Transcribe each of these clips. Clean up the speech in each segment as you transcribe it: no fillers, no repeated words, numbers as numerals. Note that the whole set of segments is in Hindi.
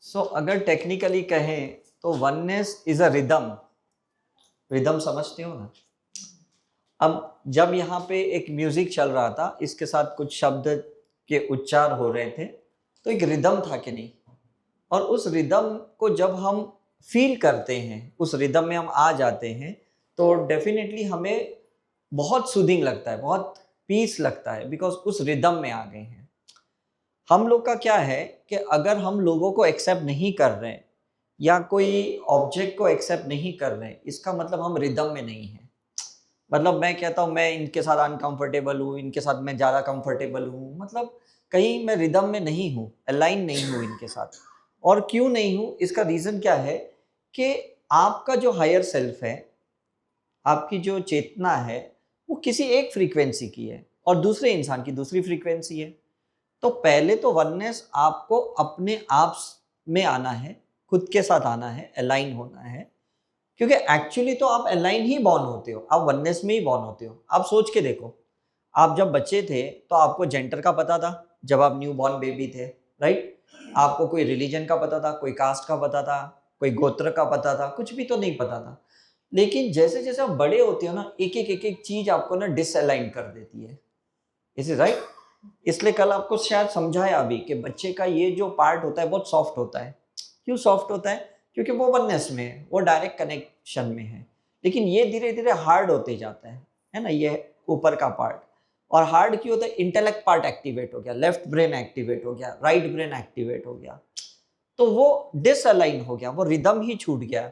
अगर टेक्निकली कहें तो oneness is a rhythm. Rhythm समझते हो ना। अब जब यहाँ पे एक म्यूजिक चल रहा था, इसके साथ कुछ शब्द के उच्चार हो रहे थे, तो एक रिदम था कि नहीं। और उस रिदम को जब हम फील करते हैं, उस रिदम में हम आ जाते हैं, तो डेफिनेटली हमें बहुत सूदिंग लगता है, बहुत पीस लगता है, बिकॉज उस रिदम में आ गए हैं। हम लोग का क्या है कि अगर हम लोगों को एक्सेप्ट नहीं कर रहे हैं या कोई ऑब्जेक्ट को एक्सेप्ट नहीं कर रहे हैं, इसका मतलब हम रिदम में नहीं है। मतलब मैं कहता हूँ मैं इनके साथ अनकंफर्टेबल हूँ, इनके साथ मैं ज़्यादा कंफर्टेबल हूँ, मतलब कहीं मैं रिदम में नहीं हूँ, अलाइन नहीं हूँ इनके साथ। और क्यों नहीं हूँ, इसका रीज़न क्या है कि आपका जो हायर सेल्फ है, आपकी जो चेतना है, वो किसी एक फ्रीक्वेंसी की है और दूसरे इंसान की दूसरी फ्रीक्वेंसी है। तो पहले तो वननेस आपको अपने आप में आना है, खुद के साथ आना है, अलाइन होना है, क्योंकि एक्चुअली तो आप अलाइन ही बॉर्न होते हो, आप वननेस में ही बॉर्न होते हो। आप सोच के देखो, आप जब बच्चे थे तो आपको जेंडर का पता था, जब आप न्यू बॉर्न बेबी थे, राइट। आपको कोई रिलीजन का पता था, कोई कास्ट का पता था, कोई गोत्र का पता था, कुछ भी तो नहीं पता था। लेकिन जैसे जैसे आप बड़े होते हो ना, एक एक चीज आपको ना डिसअलाइन कर देती है। Is it right. इसलिए कल आपको शायद समझाया अभी कि बच्चे का ये जो पार्ट होता है बहुत सॉफ्ट होता है। क्यों सॉफ्ट होता है? क्योंकि वो वननेस में है, वो डायरेक्ट कनेक्शन में है। लेकिन ये धीरे धीरे हार्ड होते जाता है ना, ये ऊपर का पार्ट। और हार्ड क्यों होता है? इंटेलेक्ट पार्ट एक्टिवेट हो गया, लेफ्ट ब्रेन एक्टिवेट हो गया, राइट ब्रेन एक्टिवेट हो गया, तो वो डिसअलाइन हो गया, वो रिदम ही छूट गया।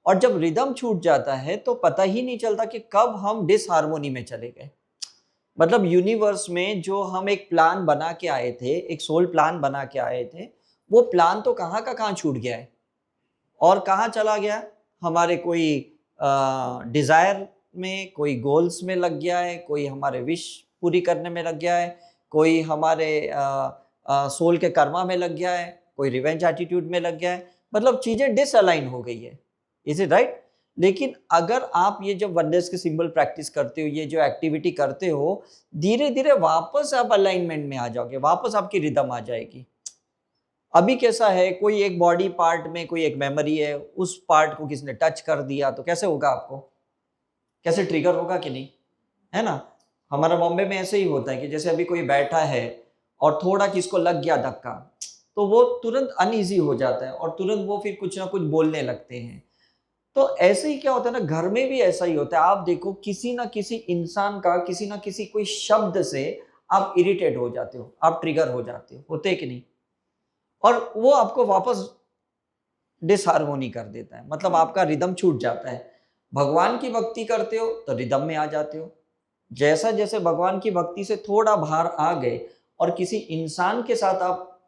और जब रिदम छूट जाता है तो पता ही नहीं चलता कि कब हम डिसहार्मोनी में चले गए। मतलब यूनिवर्स में जो हम एक प्लान बना के आए थे, एक सोल प्लान बना के आए थे, वो प्लान तो कहाँ का कहाँ छूट गया है और कहाँ चला गया। हमारे कोई डिजायर में, कोई गोल्स में लग गया है, कोई हमारे विश पूरी करने में लग गया है, कोई हमारे सोल के कर्मा में लग गया है, कोई रिवेंज एटीट्यूड में लग गया है। मतलब चीजें डिसअलाइन हो गई है। Is it right? लेकिन अगर आप ये जब वननेस के सिंबल प्रैक्टिस करते हो, ये जो एक्टिविटी करते हो, धीरे धीरे वापस आप अलाइनमेंट में आ जाओगे, वापस आपकी रिदम आ जाएगी। अभी कैसा है, कोई एक बॉडी पार्ट में कोई एक मेमोरी है, उस पार्ट को किसी ने टच कर दिया तो कैसे होगा? आपको कैसे ट्रिगर होगा कि नहीं, है ना। हमारा बॉम्बे में ऐसे ही होता है कि जैसे अभी कोई बैठा है और थोड़ा किसको लग गया धक्का, तो वो तुरंत अनईजी हो जाता है और तुरंत वो फिर कुछ ना कुछ बोलने लगते हैं। तो ऐसे ही क्या होता है ना, घर में भी ऐसा ही होता है। आप देखो, किसी ना किसी इंसान का, किसी ना किसी कोई शब्द से आप इरिटेट हो जाते हो, आप ट्रिगर हो जाते हो, होते कि नहीं। और वो आपको वापस डिसहार्मोनी कर देता है, मतलब आपका रिदम छूट जाता है। भगवान की भक्ति करते हो तो रिदम में आ जाते हो। जैसा जैसे भगवान की भक्ति से थोड़ा बाहर आ गए और किसी इंसान के साथ आप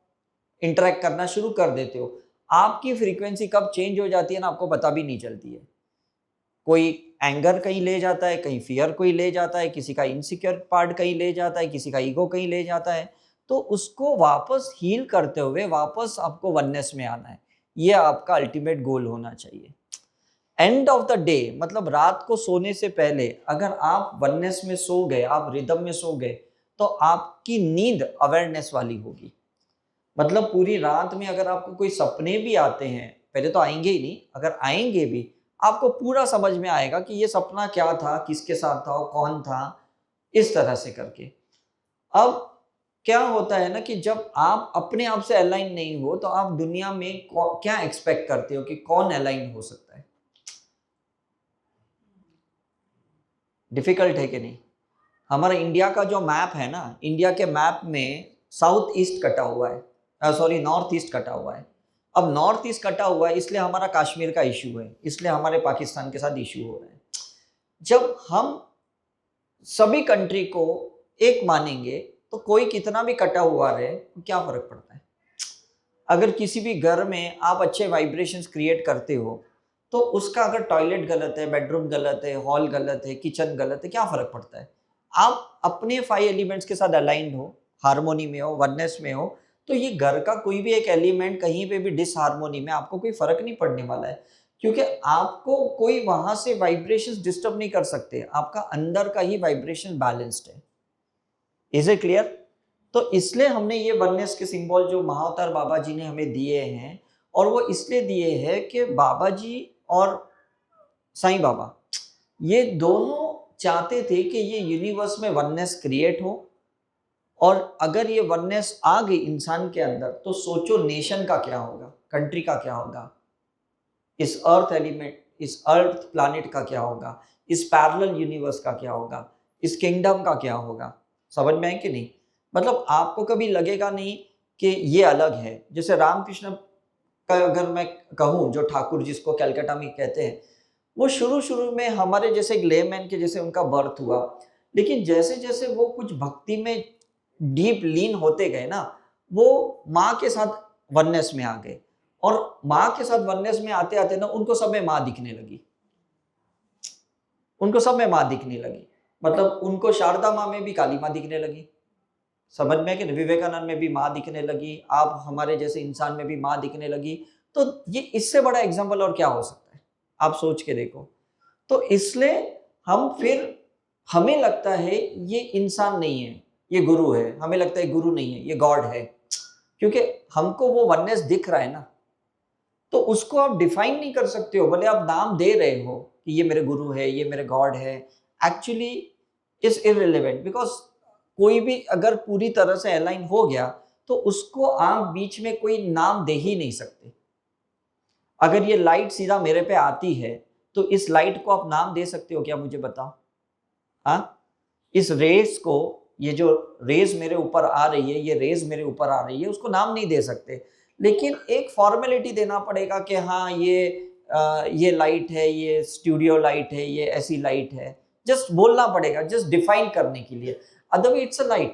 इंटरेक्ट करना शुरू कर देते हो, आपकी फ्रीक्वेंसी कब चेंज हो जाती है ना, आपको पता भी नहीं चलती है। कोई एंगर कहीं ले जाता है, कहीं फियर कोई ले जाता है, किसी का इनसिक्योर पार्ट कहीं ले जाता है, किसी का ईगो कहीं ले जाता है। तो उसको वापस हील करते हुए वापस आपको वननेस में आना है। ये आपका अल्टीमेट गोल होना चाहिए। एंड ऑफ द डे, मतलब रात को सोने से पहले अगर आप वननेस में सो गए, आप रिदम में सो गए, तो आपकी नींद अवेयरनेस वाली होगी। मतलब पूरी रात में अगर आपको कोई सपने भी आते हैं, पहले तो आएंगे ही नहीं, अगर आएंगे भी, आपको पूरा समझ में आएगा कि ये सपना क्या था, किसके साथ था, कौन था, इस तरह से करके। अब क्या होता है ना कि जब आप अपने आप से अलाइन नहीं हो, तो आप दुनिया में क्या एक्सपेक्ट करते हो कि कौन अलाइन हो सकता है? डिफिकल्ट है कि नहीं। हमारा इंडिया का जो मैप है ना, इंडिया के मैप में साउथ ईस्ट कटा हुआ है, सॉरी नॉर्थ ईस्ट कटा हुआ है। अब नॉर्थ ईस्ट कटा हुआ है, इसलिए हमारा कश्मीर का इशू है, इसलिए हमारे पाकिस्तान के साथ इशू हो रहा है। जब हम सभी कंट्री को एक मानेंगे, तो कोई कितना भी कटा हुआ रहे तो क्या फर्क पड़ता है। अगर किसी भी घर में आप अच्छे वाइब्रेशंस क्रिएट करते हो, तो उसका अगर टॉयलेट गलत है, बेडरूम गलत है, हॉल गलत है, किचन गलत है, क्या फर्क पड़ता है। आप अपने 5 एलिमेंट्स के साथ अलाइंड हो, हार्मोनी में हो, वननेस में हो, तो ये घर का कोई भी एक एलिमेंट कहीं पे भी डिसहार्मोनी में, आपको कोई फर्क नहीं पड़ने वाला है। क्योंकि आपको कोई वहां से वाइब्रेशंस डिस्टर्ब नहीं कर सकते, आपका अंदर का ही वाइब्रेशन बैलेंस्ड है। Is it clear? तो इसलिए हमने ये वननेस के सिंबल जो महाअवतार बाबा जी ने हमें दिए हैं, और वो इसलिए दिए हैं कि बाबा जी और साईं बाबा ये दोनों चाहते थे कि ये यूनिवर्स में वननेस क्रिएट हो, और अगर ये वननेस आ गई इंसान के अंदर तो सोचो नेशन का क्या होगा, कंट्री का क्या होगा, इस अर्थ एलिमेंट, इस अर्थ प्लैनेट का क्या होगा, इस पैरेलल यूनिवर्स का क्या होगा, इस किंगडम का क्या होगा। समझ में आए कि नहीं? मतलब आपको कभी लगेगा नहीं कि ये अलग है। जैसे रामकृष्ण का अगर मैं कहूँ, जो ठाकुर जिसको कलकत्ता में कहते हैं, वो शुरू शुरू में हमारे जैसे एक लेमैन के जैसे उनका बर्थ हुआ, लेकिन जैसे जैसे वो कुछ भक्ति में डीप लीन होते गए ना, वो माँ के साथ वननेस में आ गए, और माँ के साथ वननेस में आते आते ना उनको सब में माँ दिखने लगी, उनको सब में माँ दिखने लगी। मतलब उनको शारदा माँ में भी काली माँ दिखने लगी, समझ में कि विवेकानंद में भी माँ दिखने लगी, आप हमारे जैसे इंसान में भी माँ दिखने लगी। तो ये इससे बड़ा एग्जाम्पल और क्या हो सकता है, आप सोच के देखो। तो इसलिए हम फिर हमें लगता है ये इंसान नहीं है, ये गुरु है, हमें लगता है गुरु नहीं है, ये गॉड है, क्योंकि हमको वो वननेस दिख रहा है ना। तो उसको आप डिफाइन नहीं कर सकते हो, भले आप नाम दे रहे हो कि ये मेरे गुरु है, ये मेरे गॉड है, एक्चुअली इज इररिलेवेंट, बिकॉज कोई भी अगर पूरी तरह से अलाइन हो गया तो उसको आप बीच में कोई नाम दे ही नहीं सकते। अगर ये लाइट सीधा मेरे पे आती है तो इस लाइट को आप नाम दे सकते हो क्या, मुझे बताओ? हाँ, इस रेस को, ये जो रेस मेरे ऊपर आ रही है, ये रेस मेरे ऊपर आ रही है, उसको नाम नहीं दे सकते, लेकिन एक फॉर्मेलिटी देना पड़ेगा कि हाँ ये लाइट है, ये स्टूडियो लाइट है, ये ऐसी लाइट है, जस्ट बोलना पड़ेगा, जस्ट डिफाइन करने के लिए, अदरवाइज इट्स अ लाइट।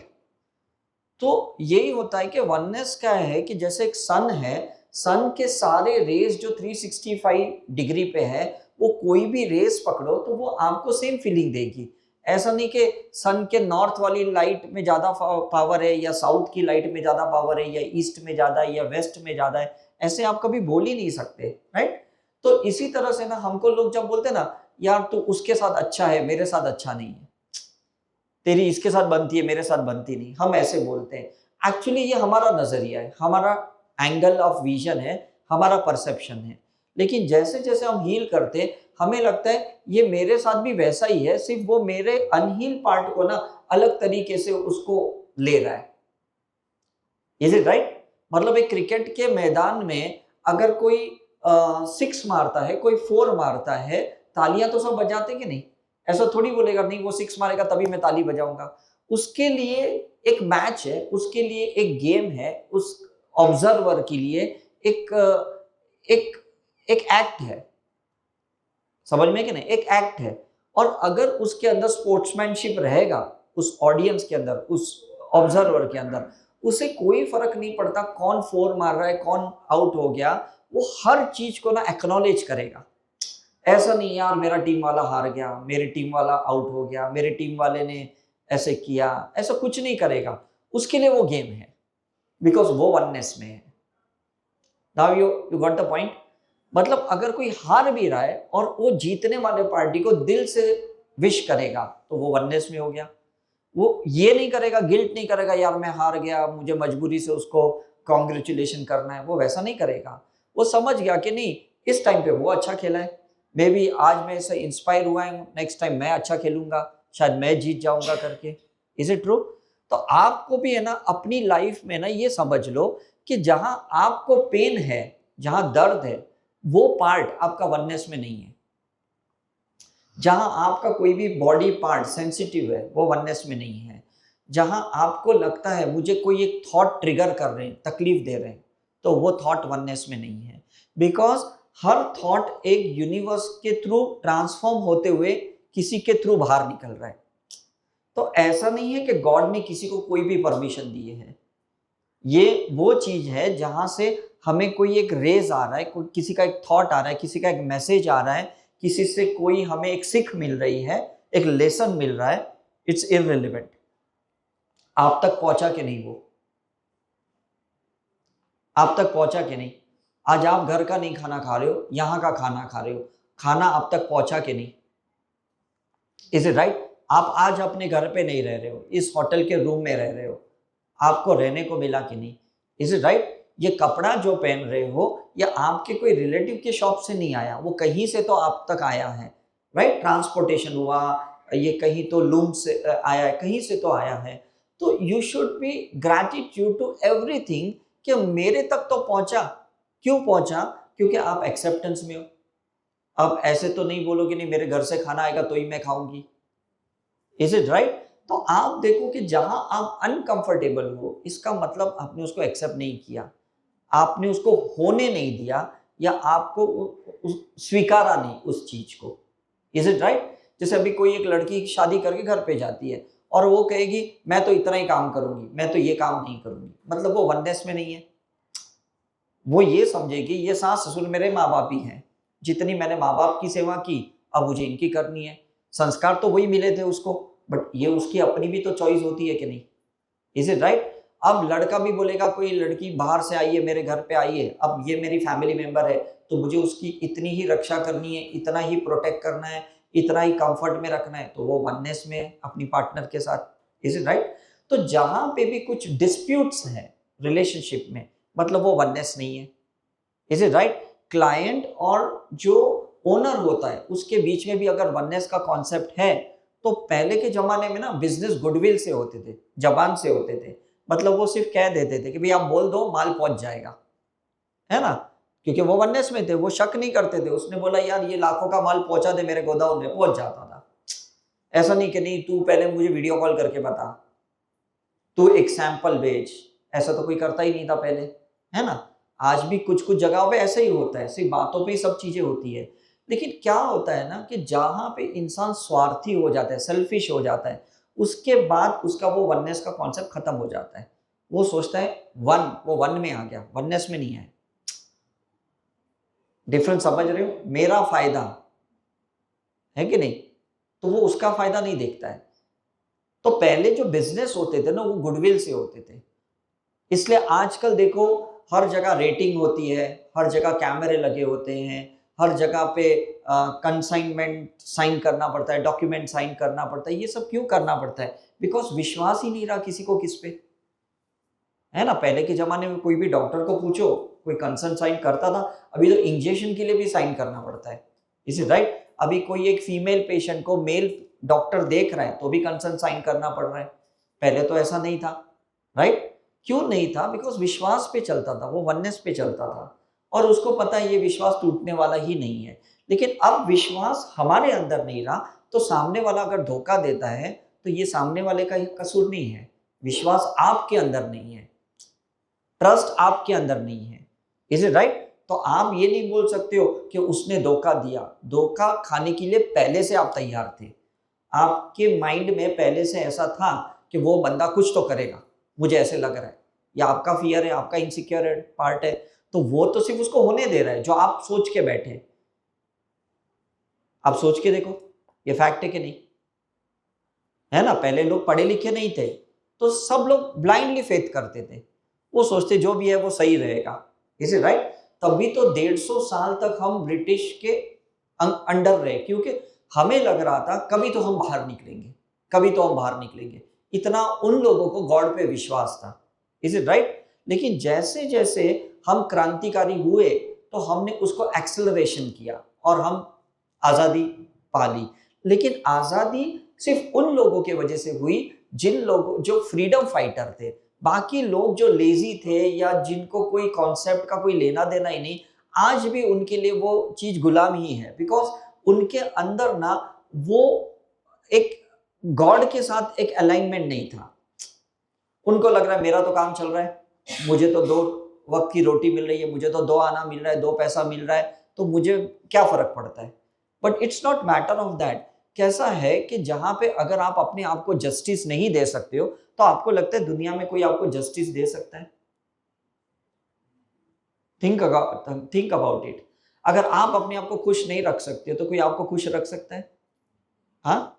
तो यही होता है कि वननेस क्या है कि जैसे एक सन है, सन के सारे रेस जो 365 डिग्री पे है, वो कोई भी रेस पकड़ो तो वो आपको सेम फीलिंग देगी। ऐसा नहीं कि सन के नॉर्थ वाली लाइट में ज़्यादा पावर है, या साउथ की लाइट में ज़्यादा पावर है, या ईस्ट में ज़्यादा है, या वेस्ट में ज़्यादा है, ऐसे आप कभी बोल ही नहीं सकते, राइट? तो इसी तरह से ना हमको लोग जब बोलते हैं ना, यार तू उसके साथ अच्छा है, मेरे साथ अच्छा नहीं है, तेरी इसके साथ बनती है, मेरे साथ बनती नहीं, हम ऐसे बोलते हैं। एक्चुअली ये हमारा नजरिया है, हमारा एंगल ऑफ विजन है, हमारा परसेप्शन है। लेकिन जैसे जैसे हम हील करते हैं, हमें लगता है ये मेरे साथ भी वैसा ही है, सिर्फ वो मेरे अनहील पार्ट को ना अलग तरीके से उसको ले रहा है। Is it right? मतलब एक क्रिकेट के मैदान में अगर कोई 6 मारता है, कोई 4 मारता है, तालियां तो सब बजाते कि नहीं? ऐसा थोड़ी बोलेगा नहीं वो 6 मारेगा तभी मैं ताली बजाऊंगा। उसके लिए एक मैच है, उसके लिए एक गेम है, उस ऑब्जर्वर के लिए एक एक एक एक्ट है, समझ में कि नहीं? एक एक्ट है। और अगर उसके अंदर स्पोर्ट्समैनशिप रहेगा, उस ऑडियंस के अंदर, उस ऑब्जर्वर के अंदर, उसे कोई फर्क नहीं पड़ता कौन 4 मार रहा है, कौन आउट हो गया, वो हर चीज को ना एक्नॉलेज करेगा। ऐसा नहीं यार मेरा टीम वाला हार गया, मेरी टीम वाला आउट हो गया, मेरे टीम वाले ने ऐसे किया, ऐसा कुछ नहीं करेगा। उसके लिए वो गेम है, बिकॉज वो वननेस में है। Now you got the point? मतलब अगर कोई हार भी रहा है और वो जीतने वाले पार्टी को दिल से विश करेगा तो वो वननेस में हो गया। वो ये नहीं करेगा, गिल्ट नहीं करेगा यार मैं हार गया, मुझे मजबूरी से उसको कॉन्ग्रेचुलेशन करना है, वो वैसा नहीं करेगा। वो समझ गया कि नहीं, इस टाइम पे वो अच्छा खेला है, मे बी आज मैं इससे इंस्पायर हुआ हूँ, नेक्स्ट टाइम मैं अच्छा खेलूंगा, शायद मैं जीत जाऊंगा करके। Is it true? तो आपको भी है ना अपनी लाइफ में ना ये समझ लो कि जहां आपको पेन है, जहां दर्द है, वो पार्ट आपका वननेस में नहीं है। जहां आपका कोई भी बॉडी पार्ट सेंसिटिव है, वो वननेस में नहीं है। जहां आपको लगता है मुझे कोई एक थॉट ट्रिगर कर रहे हैं, तकलीफ दे रहे हैं, तो वो थॉट वननेस में नहीं है। बिकॉज हर थॉट एक यूनिवर्स के थ्रू ट्रांसफॉर्म होते हुए किसी के थ्रू बाहर निकल रहा है। तो ऐसा नहीं है कि गॉड ने किसी को कोई भी परमिशन दिए है। ये वो चीज है जहां से हमें कोई एक रेज आ रहा है, कोई किसी का एक थॉट आ रहा है, किसी का एक मैसेज आ रहा है, किसी से कोई हमें एक सीख मिल रही है, एक लेसन मिल रहा है, इट्स इररिलेवेंट आप तक पहुंचा कि नहीं, वो आप तक पहुंचा कि नहीं। आज आप घर का नहीं खाना खा रहे हो, यहां का खाना खा रहे हो, खाना आप तक पहुंचा कि नहीं? Is it right? आप आज अपने घर पे नहीं रह रहे हो, इस होटल के रूम में रह रहे हो, आपको रहने को मिला कि नहीं? Is it right? ये कपड़ा जो पहन रहे हो या आपके कोई रिलेटिव के शॉप से नहीं आया, वो कहीं से तो आप तक आया है, राइट? ट्रांसपोर्टेशन हुआ, ये कहीं तो लूम से आया है, कहीं से तो आया है। तो you should be gratitude to everything कि मेरे तक तो पहुंचा। क्यों पहुंचा? क्योंकि आप एक्सेप्टेंस में हो। अब ऐसे तो नहीं बोलोगे नहीं मेरे घर से खाना आएगा तो ही मैं खाऊंगी। Is it right? तो आप देखो कि जहां आप अनकंफर्टेबल हो, इसका मतलब आपने उसको एक्सेप्ट नहीं किया, आपने उसको होने नहीं दिया, या आपको स्वीकारा नहीं उस चीज को। Is it right? जैसे अभी कोई एक लड़की शादी करके घर पे जाती है और वो कहेगी मैं तो इतना ही काम करूंगी, मैं तो ये काम नहीं करूंगी, मतलब वो वननेस में नहीं है। वो ये समझेगी ये सास ससुर मेरे माँ बाप ही हैं, जितनी मैंने माँ बाप की सेवा की अब मुझे इनकी करनी है। संस्कार तो वही मिले थे उसको, बट ये उसकी अपनी भी तो चॉइस होती है कि नहीं? Is it right? अब लड़का भी बोलेगा कोई लड़की बाहर से आई है मेरे घर पे आई है, अब ये मेरी फैमिली मेंबर है तो मुझे उसकी इतनी ही रक्षा करनी है, इतना ही प्रोटेक्ट करना है, इतना ही कंफर्ट में रखना है, तो वो वननेस में है अपनी पार्टनर के साथ। Is it right? तो जहां पे भी कुछ डिस्प्यूट्स हैं रिलेशनशिप में, मतलब वो वननेस नहीं है। Is it right? क्लाइंट और जो ओनर होता है उसके बीच में भी अगर वननेस का कॉन्सेप्ट है, तो पहले के जमाने में ना बिजनेस गुडविल से होते थे, जबान से होते थे, मतलब वो सिर्फ कह देते थे कि भाई आप बोल दो माल पहुंच जाएगा, है ना? क्योंकि वो वननेस में थे, वो शक नहीं करते थे। उसने बोला यार ये लाखों का माल पहुंचा दे मेरे गोदाम में, पहुंच जाता था। ऐसा नहीं कि नहीं तू पहले मुझे वीडियो कॉल करके बता, तू एक सैंपल भेज, ऐसा तो कोई करता ही नहीं था पहले, है ना? आज भी कुछ कुछ जगहों पे ऐसा ही होता है, सिर्फ बातों पे ही सब चीजें होती है। लेकिन क्या होता है ना कि जहां पे इंसान स्वार्थी हो जाता है, सेल्फिश हो जाता है, उसके बाद उसका वो वननेस का कॉन्सेप्ट खत्म हो जाता है। वो सोचता है वो वन में आ गया, वननेस में नहीं है। डिफरेंस समझ रहे हो? मेरा फायदा है कि नहीं, तो वो उसका फायदा नहीं देखता है। तो पहले जो बिजनेस होते थे ना वो गुडविल से होते थे। इसलिए आजकल देखो हर जगह रेटिंग होती है, हर जगह कैमरे लगे होते हैं, हर जगह पे कंसाइनमेंट साइन करना पड़ता है, डॉक्यूमेंट साइन करना पड़ता है। ये सब क्यों करना पड़ता है? बिकॉज विश्वास ही नहीं रहा किसी को किस पे, है ना? पहले के जमाने में कोई भी डॉक्टर को पूछो, कोई कंसर्न साइन करता था। अभी तो इंजेक्शन के लिए भी साइन करना पड़ता है। Is it right? अभी कोई एक फीमेल पेशेंट को मेल डॉक्टर देख रहा है तो भी कंसर्न साइन करना पड़ रहा है। पहले तो ऐसा नहीं था, राइट? क्यों नहीं था? बिकॉज विश्वास पे चलता था, वो वननेस पे चलता था, और उसको पता है ये विश्वास टूटने वाला ही नहीं है। लेकिन अब विश्वास हमारे अंदर नहीं रहा, तो सामने वाला अगर धोखा देता है तो ये सामने वाले का ही कसूर नहीं है, विश्वास आपके अंदर नहीं है, ट्रस्ट आपके अंदर नहीं है। Is it right? तो आप ये नहीं बोल सकते हो कि उसने धोखा दिया। धोखा खाने के लिए पहले से आप तैयार थे, आपके माइंड में पहले से ऐसा था कि वो बंदा कुछ तो करेगा, मुझे ऐसे लग रहा है, या आपका फियर है, आपका इनसिक्योर पार्ट है, तो वो तो सिर्फ उसको होने दे रहा है जो आप सोच के बैठे। आप सोच के देखो ये फैक्ट है कि नहीं, है ना? पहले लोग पढ़े लिखे नहीं थे तो सब लोग ब्लाइंडली फेथ करते थे, वो सोचते जो भी है वो सही रहेगा। Is it right? तभी तो 150 साल तक हम ब्रिटिश के अंडर रहे, क्योंकि हमें लग रहा था कभी तो हम बाहर निकलेंगे, कभी तो हम बाहर निकलेंगे, इतना उन लोगों को गॉड पे विश्वास था। Is it right? लेकिन जैसे जैसे हम क्रांतिकारी हुए तो हमने उसको एक्सेलरेशन किया और हम आज़ादी पा ली। लेकिन आज़ादी सिर्फ उन लोगों के वजह से हुई जिन लोगों जो फ्रीडम फाइटर थे। बाकी लोग जो लेजी थे या जिनको कोई कॉन्सेप्ट का कोई लेना देना ही नहीं, आज भी उनके लिए वो चीज गुलाम ही है, बिकॉज उनके अंदर ना वो एक गॉड के साथ एक अलाइनमेंट नहीं था। उनको लग रहा है मेरा तो काम चल रहा है, मुझे तो 2 वक्त की रोटी मिल रही है, मुझे तो 2 आना मिल रहा है, 2 पैसा मिल रहा है, तो मुझे क्या फर्क पड़ता है? But it's not matter of that. कैसा है कि जहां पे अगर आप अपने आप को जस्टिस नहीं दे सकते हो, तो आपको लगता है दुनिया में कोई आपको जस्टिस दे सकता है? Think about it. अगर आप अपने आप को खुश नहीं रख सकते तो कोई आपको खुश रख सकता है? हाँ,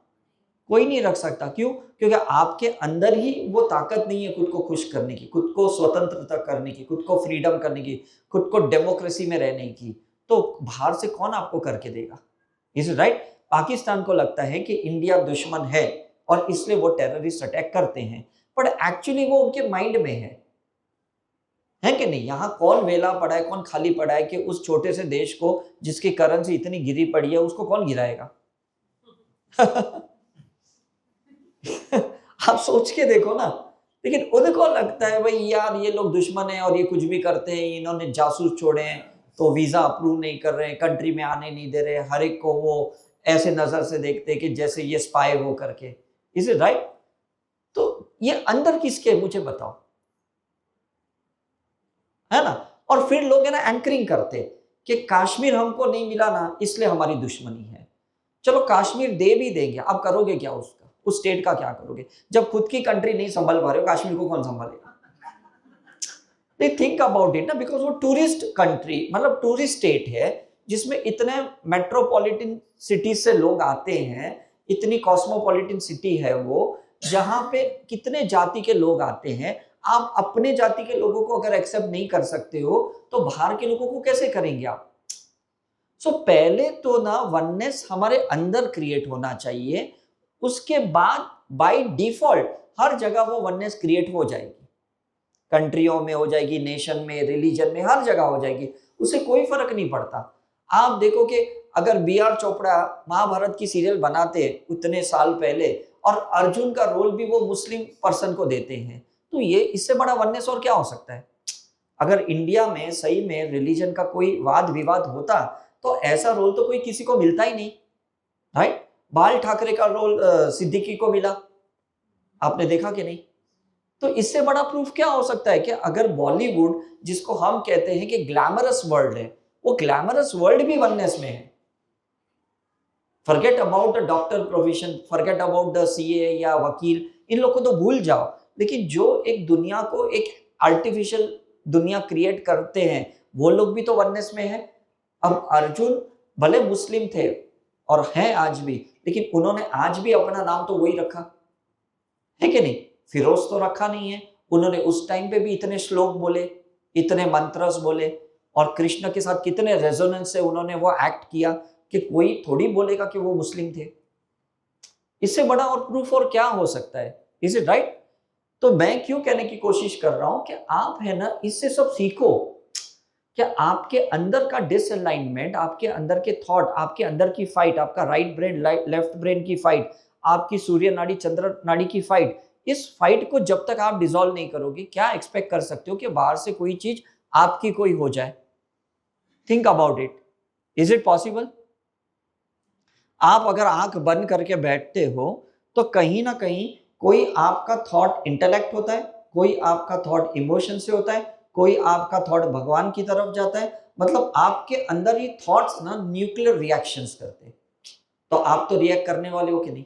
कोई नहीं रख सकता। क्यों? क्योंकि आपके अंदर ही वो ताकत नहीं है खुद को खुश करने की, खुद को स्वतंत्रता करने की, खुद को फ्रीडम करने की, खुद को डेमोक्रेसी में रहने की। तो बाहर से कौन आपको करके देगा? Is right? पाकिस्तान को लगता है कि इंडिया दुश्मन है और इसलिए वो टेररिस्ट अटैक करते हैं, बट एक्चुअली वो उनके माइंड में है। है कि नहीं? यहाँ कौन वेला पड़ा है, कौन खाली पड़ा है कि उस छोटे से देश को जिसकी करेंसी इतनी गिरी पड़ी है उसको कौन गिराएगा? आप सोच के देखो ना। लेकिन उनको लगता है भाई यार ये लोग दुश्मन है और ये कुछ भी करते हैं, इन्होंने जासूस छोड़े हैं तो वीजा अप्रूव नहीं कर रहे हैं, कंट्री में आने नहीं दे रहे, हर एक को वो ऐसे नजर से देखते हैं कि जैसे ये स्पाई हो करके। Is it right? तो ये अंदर किसके, मुझे बताओ, है ना? और फिर लोग है ना एंकरिंग करते कि कश्मीर हमको नहीं मिला ना इसलिए हमारी दुश्मनी है। चलो कश्मीर दे भी देंगे, अब करोगे क्या उसका, उस स्टेट का क्या करोगे? जब खुद की कंट्री नहीं संभाल पा रहे हो, कश्मीर को कौन संभालेगा? दे थिंक अबाउट इट ना, बिकॉज वो टूरिस्ट कंट्री, मतलब टूरिस्ट स्टेट है जिसमें इतने मेट्रोपॉलिटन सिटीज से लोग आते हैं, इतनी कॉस्मोपॉलिटन सिटी है वो, जहां पे कितने जाति के लोग आते हैं। आप अपने जाति के लोगों को अगर एक्सेप्ट नहीं कर सकते हो तो बाहर के लोगों को कैसे करेंगे आप? सो पहले तो ना वननेस हमारे अंदर क्रिएट होना चाहिए, उसके बाद बाय डिफॉल्ट हर जगह वो वननेस क्रिएट हो जाएगी। कंट्रियों में हो जाएगी, नेशन में, रिलीजन में, हर जगह हो जाएगी, उससे कोई फर्क नहीं पड़ता। आप देखो कि अगर बी आर चोपड़ा महाभारत की सीरियल बनाते उतने साल पहले और अर्जुन का रोल भी वो मुस्लिम पर्सन को देते हैं, तो ये इससे बड़ा वननेस और क्या हो सकता है? अगर इंडिया में सही में रिलीजन का कोई वाद विवाद होता तो ऐसा रोल तो कोई किसी को मिलता ही नहीं, राइट? बाल ठाकरे का रोल सिद्दीकी को मिला, आपने देखा कि नहीं? तो इससे बड़ा प्रूफ क्या हो सकता है कि अगर बॉलीवुड, जिसको हम कहते हैं कि ग्लैमरस वर्ल्ड है, वो ग्लैमरस वर्ल्ड भी वननेस में है। Forget about the doctor profession, forget about the CA या वकील, इन लोग को तो भूल जाओ, लेकिन जो एक दुनिया को एक आर्टिफिशियल दुनिया क्रिएट करते हैं वो लोग भी तो वननेस में है। अब अर्जुन भले मुस्लिम थे और हैं आज भी, लेकिन उन्होंने आज भी अपना नाम तो वही रखा है कि नहीं? फिरोज तो रखा नहीं है। उन्होंने उस टाइम पे भी इतने श्लोक बोले, इतने मंत्रस बोले, और कृष्ण के साथ कितने रेजोनेंस से उन्होंने वो एक्ट किया कि कोई थोड़ी बोलेगा कि वो मुस्लिम थे। इससे बड़ा और प्रूफ और क्या हो सकता है? Is it right? तो मैं क्यों कहने की कोशिश कर रहा हूं कि आप है ना इससे सब सीखो। क्या आपके अंदर का डिसअलाइनमेंट, आपके अंदर के थॉट, आपके अंदर की फाइट, आपका राइट ब्रेन लेफ्ट ब्रेन की फाइट, आपकी सूर्य नाड़ी चंद्र नाड़ी की फाइट, इस फाइट को जब तक आप डिसॉल्व नहीं करोगे, क्या एक्सपेक्ट कर सकते हो कि बाहर से कोई चीज आपकी कोई हो जाए? Think about it. Is it possible? आप अगर आंख बंद करके बैठते हो तो कहीं ना कहीं कोई आपका थॉट इंटेलेक्ट होता है, कोई आपका थॉट इमोशन से होता है, कोई आपका थॉट भगवान की तरफ जाता है। मतलब आपके अंदर ये थॉट्स ना न्यूक्लियर रिएक्शंस करते हैं, तो आप तो रिएक्ट करने वाले हो कि नहीं,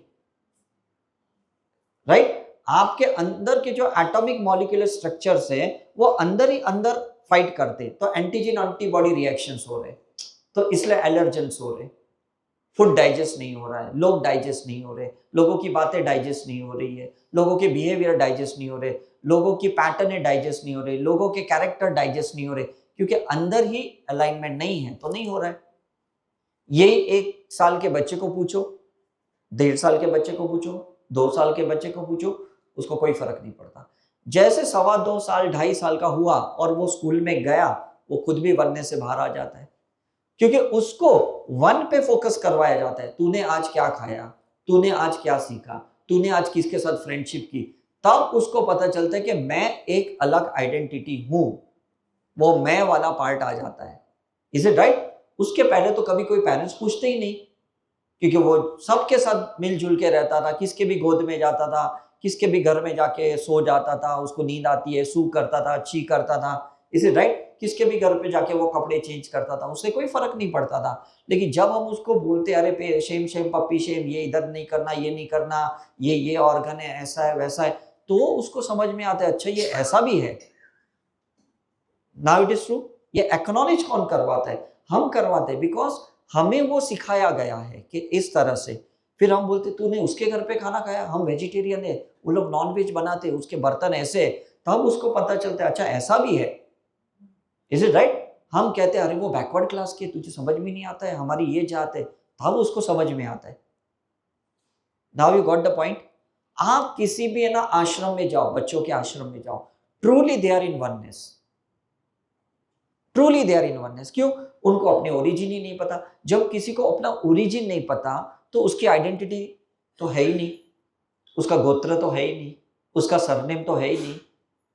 राइट? आपके अंदर के जो एटॉमिक मॉलिक्यूलर स्ट्रक्चर्स है वो अंदर ही अंदर फाइट करते हैं, तो एंटीजन एंटीबॉडी रिएक्शंस हो रहे, तो इसलिए एलर्जेंस हो रहे, फूड डाइजेस्ट नहीं हो रहा है, लोग डाइजेस्ट नहीं हो रहे, लोगों की बातें डाइजेस्ट नहीं हो रही है, लोगों के बिहेवियर डाइजेस्ट नहीं हो रहे, लोगों की पैटर्न डाइजेस्ट नहीं हो रहे, लोगों के कैरेक्टर डाइजेस्ट नहीं हो रहे, क्योंकि अंदर ही अलाइनमेंट नहीं है, तो नहीं हो रहा है। ये 1 साल के बच्चे को पूछो, 1.5 साल के बच्चे को पूछो, 2 साल के बच्चे को पूछो, उसको कोई फर्क नहीं पड़ता। जैसे 2.25 साल 2.5 साल का हुआ और वो स्कूल में गया, वो खुद भी बनने से बाहर आ जाता है, क्योंकि उसको वन पे फोकस करवाया जाता है। तूने आज क्या खाया, तूने आज क्या सीखा, तूने आज किसके साथ फ्रेंडशिप की, तब उसको पता चलता है कि मैं एक अलग आइडेंटिटी हूं, वो मैं वाला पार्ट आ जाता है। Is it right? उसके पहले तो कभी कोई पेरेंट्स पूछते ही नहीं, क्योंकि वो सबके साथ मिलजुल के रहता था, किसके भी गोद में जाता था, किसके भी घर में जाके सो जाता था, उसको नींद आती है सू करता था, छी करता था। Is it right? किसके भी घर पे जाके वो कपड़े चेंज करता था, उससे कोई फर्क नहीं पड़ता था। लेकिन जब हम उसको बोलते अरे पे शेम शेम पप्पी शेम, ये इधर नहीं करना, ये नहीं करना, ये ऑर्गन है, ऐसा है वैसा है, तो उसको समझ में आता है अच्छा ये ऐसा भी है। Now it is true. ये एक्नॉलेज कौन करवाता है? हम करवाते हैं, बिकॉज हमें वो सिखाया गया है कि इस तरह से। फिर हम बोलते तूने उसके घर पे खाना खाया, हम वेजिटेरियन है, वो लोग नॉन वेज बनाते, उसके बर्तन ऐसे, तब उसको पता चलता है अच्छा ऐसा भी है। Is it right? हम कहते हैं अरे वो बैकवर्ड क्लास के, तुझे समझ में नहीं आता है, हमारी ये जात है, तब उसको समझ में आता है। Now you got the point. आप किसी भी है ना आश्रम में जाओ, बच्चों के आश्रम में जाओ, truly they are in oneness. Truly they are in oneness. क्यों? उनको अपने ओरिजिन ही नहीं पता। जब किसी को अपना ओरिजिन नहीं पता तो उसकी आइडेंटिटी तो है ही नहीं, उसका गोत्र तो है ही नहीं, उसका सरनेम तो है ही नहीं,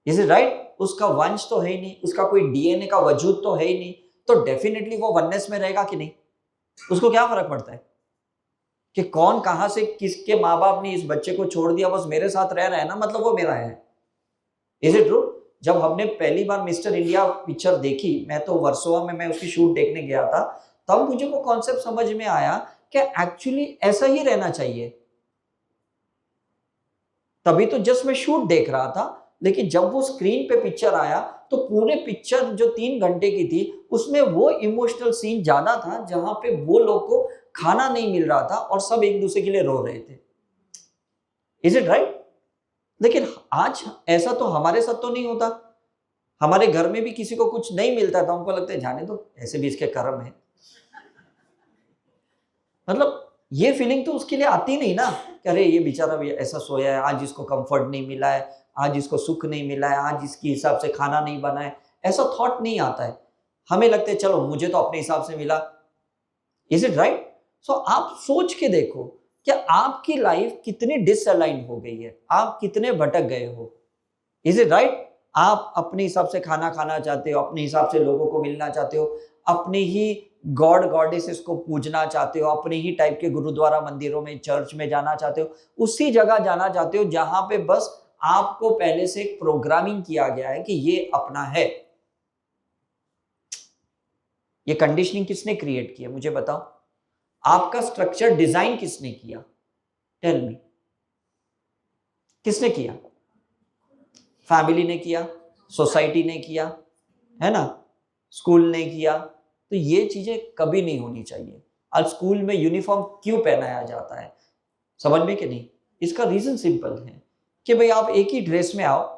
इज इट राइट? उसका वंश तो है ही नहीं, उसका कोई डीएनए का वजूद तो है ही नहीं, तो डेफिनेटली वो वननेस में रहेगा कि नहीं? उसको क्या फर्क पड़ता है कि कौन कहां से, किसके माँ बाप ने इस बच्चे को छोड़ दिया, बस मेरे साथ रह रहा है ना, मतलब वो मेरा है। Is it true? जब हमने पहली बार मिस्टर इंडिया पिक्चर देखी, मैं तो वर्सोवा में मैं उसकी शूट देखने गया था, तब मुझे वो कॉन्सेप्ट समझ में आया कि एक्चुअली ऐसा ही रहना चाहिए। तभी तो जस्ट मैं शूट देख रहा था, लेकिन जब वो स्क्रीन पे पिक्चर आया तो पूरे पिक्चर जो 3 घंटे की थी उसमें वो इमोशनल सीन ज्यादा था जहां पे वो लोग को खाना नहीं मिल रहा था और सब एक दूसरे के लिए रो रहे थे। Is it right? लेकिन आज ऐसा तो हमारे साथ तो नहीं होता। हमारे घर में भी किसी को कुछ नहीं मिलता तो हमको लगता है जाने दो, ऐसे भी इसके कर्म है। मतलब ये फीलिंग तो उसके लिए आती नहीं ना कि अरे ये बेचारा भी ऐसा सोया है, आज इसको कंफर्ट नहीं मिला है, आज इसको सुख नहीं मिला है, आज इसके हिसाब से खाना नहीं बना है, ऐसा थॉट नहीं आता है। हमें लगता है चलो मुझे तो अपने हिसाब से मिला। Is it right? सो आप सोच के देखो कि आपकी लाइफ कितनी डिसअलाइन हो गई है, आप कितने भटक गए हो। Is it right? आप अपने हिसाब से खाना खाना चाहते हो, अपने हिसाब से लोगों को मिलना चाहते हो, अपने ही गॉड गॉडेसेस को पूजना चाहते हो, अपने ही टाइप के गुरुद्वारा मंदिरों में, चर्च में जाना चाहते हो, उसी जगह जाना चाहते हो जहां पे बस आपको पहले से एक प्रोग्रामिंग किया गया है कि ये अपना है। ये कंडीशनिंग किसने क्रिएट किया मुझे बताओ? आपका स्ट्रक्चर डिजाइन किसने किया? टेल मी, किसने किया? फैमिली ने किया, सोसाइटी ने किया, है ना, स्कूल ने किया। तो ये चीजें कभी नहीं होनी चाहिए। आज स्कूल में यूनिफॉर्म क्यों पहनाया जाता है, समझ में कि नहीं? इसका रीजन सिंपल है कि भाई आप एक ही ड्रेस में आओ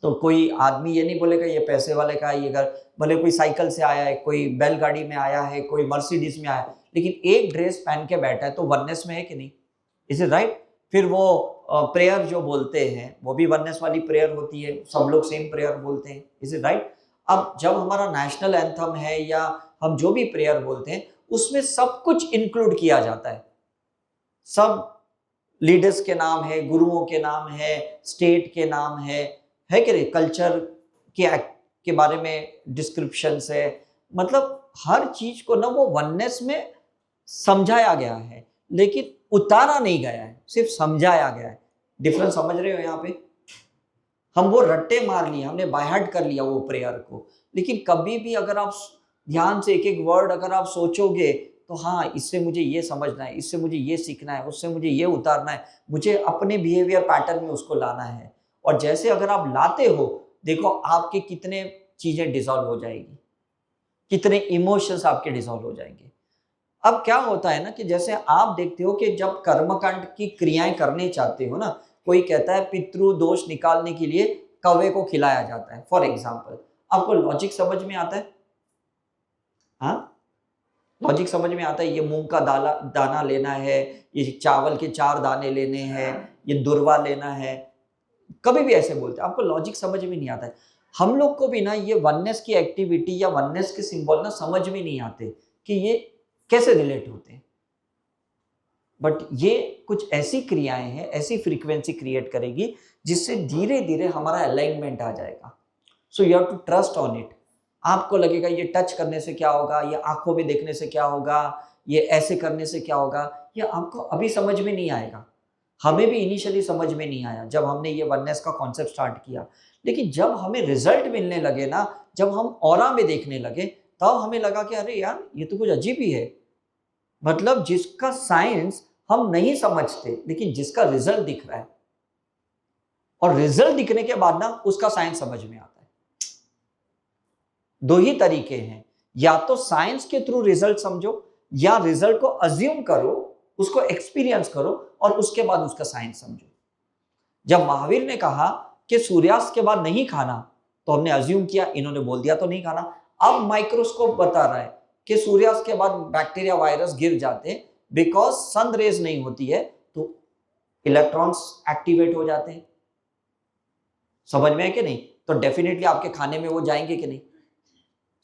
तो कोई आदमी ये नहीं बोलेगा ये पैसे वाले का है ये घर, भले कोई साइकिल से आया है, कोई बैलगाड़ी में आया है, कोई मर्सिडीज में आया है, लेकिन एक ड्रेस पहन के बैठा है तो वननेस में है कि नहीं? Is it right? फिर वो प्रेयर जो बोलते हैं वो भी वननेस वाली प्रेयर होती है, सब लोग सेम प्रेयर बोलते हैं। Is it right? अब जब हमारा नेशनल एंथम है या हम जो भी प्रेयर बोलते हैं उसमें सब कुछ इंक्लूड किया जाता है। सब लीडर्स के नाम है, गुरुओं के नाम है, स्टेट के नाम है कि नहीं, कल्चर के बारे में डिस्क्रिप्शन है। मतलब हर चीज को ना वो वननेस में समझाया गया है, लेकिन उतारा नहीं गया है, सिर्फ समझाया गया है। डिफरेंस समझ रहे हो? यहाँ पे हम वो रट्टे मार लिए, हमने बाय हार्ट कर लिया वो प्रेयर को, लेकिन कभी भी अगर आप ध्यान से एक एक वर्ड अगर आप सोचोगे तो हाँ, इससे मुझे ये समझना है, इससे मुझे ये सीखना है, उससे मुझे ये उतारना है, मुझे अपने बिहेवियर पैटर्न में उसको लाना है। और जैसे अगर आप लाते हो, देखो आपके कितने चीजें डिसॉल्व हो जाएगी, कितने इमोशंस आपके डिसॉल्व हो जाएंगे। अब क्या होता है ना कि जैसे आप देखते हो कि जब कर्मकांड की क्रियाएं करने चाहते हो ना, कोई कहता है पितृ दोष निकालने के लिए कौवे को खिलाया जाता है, फॉर एग्जाम्पल। आपको लॉजिक समझ में आता है? हाँ, लॉजिक समझ में आता है। ये मूंग का दाना लेना है, ये चावल के 4 दाने लेने हैं, ये दुर्वा लेना है, कभी भी ऐसे बोलते हैं, आपको लॉजिक समझ में नहीं आता है। हम लोग को भी ना ये वननेस की एक्टिविटी या वननेस के सिंबल ना समझ में नहीं आते कि ये कैसे रिलेट होते हैं। बट ये कुछ ऐसी क्रियाएं हैं, ऐसी फ्रीक्वेंसी क्रिएट करेगी जिससे धीरे धीरे हमारा अलाइनमेंट आ जाएगा। So you have to trust on it. आपको लगेगा ये टच करने से क्या होगा, ये आंखों में देखने से क्या होगा, ये ऐसे करने से क्या होगा, ये आपको अभी समझ में नहीं आएगा। हमें भी इनिशियली समझ में नहीं आया जब हमने ये वननेस का कॉन्सेप्ट स्टार्ट किया, लेकिन जब हमें रिजल्ट मिलने लगे ना, जब हम ऑरा में देखने लगे, तब हमें लगा कि अरे यार ये तो कुछ अजीब ही है। मतलब जिसका साइंस हम नहीं समझते लेकिन जिसका रिजल्ट दिख रहा है, और रिजल्ट दिखने के बाद ना उसका साइंस समझ में आता है। दो ही तरीके हैं, या तो साइंस के थ्रू रिजल्ट समझो, या रिजल्ट को अज्यूम करो, उसको एक्सपीरियंस करो और उसके बाद उसका साइंस समझो। जब महावीर ने कहा कि सूर्यास्त के बाद नहीं खाना, तो हमने अज्यूम किया, इन्होंने बोल दिया तो नहीं खाना। अब माइक्रोस्कोप बता रहा है कि सूर्यास्त के बाद बैक्टीरिया वायरस गिर जाते हैं, बिकॉज सन रेज नहीं होती है तो इलेक्ट्रॉन्स एक्टिवेट हो जाते हैं। समझ में है कि नहीं? तो डेफिनेटली आपके खाने में वो जाएंगे कि नहीं?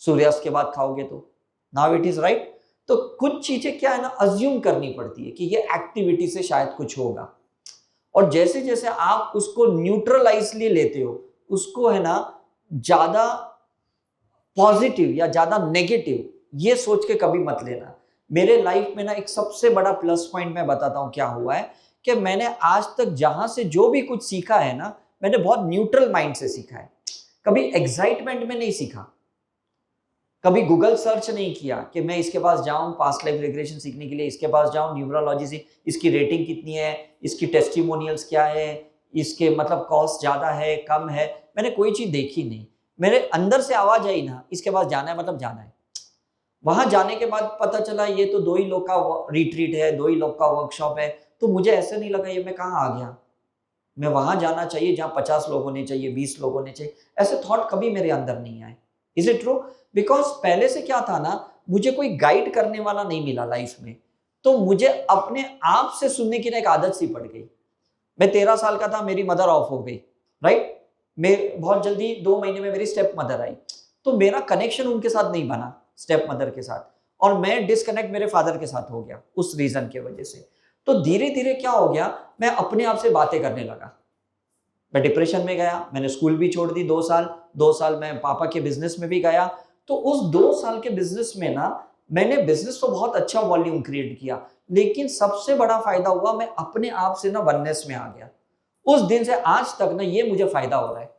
सूर्यास्त के बाद खाओगे तो। Now it is right. तो कुछ चीजें क्या है ना, अज्यूम करनी पड़ती है कि ये एक्टिविटी से शायद कुछ होगा, और जैसे जैसे आप उसको न्यूट्रलाइजली लेते हो, उसको है ना ज्यादा पॉजिटिव या ज्यादा नेगेटिव ये सोच के कभी मत लेना। मेरे लाइफ में ना एक सबसे बड़ा प्लस पॉइंट मैं बताता हूं क्या हुआ है, कि मैंने आज तक जहां से जो भी कुछ सीखा है ना, मैंने बहुत न्यूट्रल माइंड से सीखा है। कभी एक्साइटमेंट में नहीं सीखा, कभी गूगल सर्च नहीं किया कि मैं इसके पास जाऊं पास्ट लाइफ रिग्रेशन सीखने के लिए, इसके पास जाऊं न्यूमरोलॉजी से, इसकी रेटिंग कितनी है, इसकी टेस्टिमोनियल्स क्या है, इसके मतलब कॉस्ट ज्यादा है कम है, मैंने कोई चीज देखी नहीं। मेरे अंदर से आवाज आई ना, इसके पास जाना है मतलब जाना है। वहां जाने के बाद पता चला ये तो 2 ही लोग का रिट्रीट है, 2 ही लोग का वर्कशॉप है, तो मुझे ऐसे नहीं लगा ये मैं कहाँ आ गया, मैं वहां जाना चाहिए जहां 50 लोग होने चाहिए, 20 लोग होने चाहिए, ऐसे थॉट कभी मेरे अंदर नहीं आए। Is it true? बिकॉज पहले से क्या था ना, मुझे कोई गाइड करने वाला नहीं मिला लाइफ में, तो मुझे अपने आप से सुनने की ना एक आदत सी पड़ गई। मैं 13 साल का था, मेरी मदर ऑफ हो गई, राइट। मैं बहुत जल्दी 2 महीने में मेरी स्टेप मदर आई, तो मेरा कनेक्शन उनके साथ नहीं बना, स्टेप मदर के साथ, और मैं डिस्कनेक्ट मेरे फादर के साथ हो गया उस रीजन की वजह से। तो धीरे धीरे क्या हो गया, मैं अपने आप से बातें करने लगा, मैं डिप्रेशन में गया, मैंने स्कूल भी छोड़ दी 2 साल मैं पापा के बिजनेस में भी गया। तो उस 2 साल के बिजनेस में ना, मैंने बिजनेस तो बहुत अच्छा वॉल्यूम क्रिएट किया, लेकिन सबसे बड़ा फायदा हुआ मैं अपने आप से ना वननेस में आ गया। उस दिन से आज तक ना ये मुझे फायदा हो रहा है,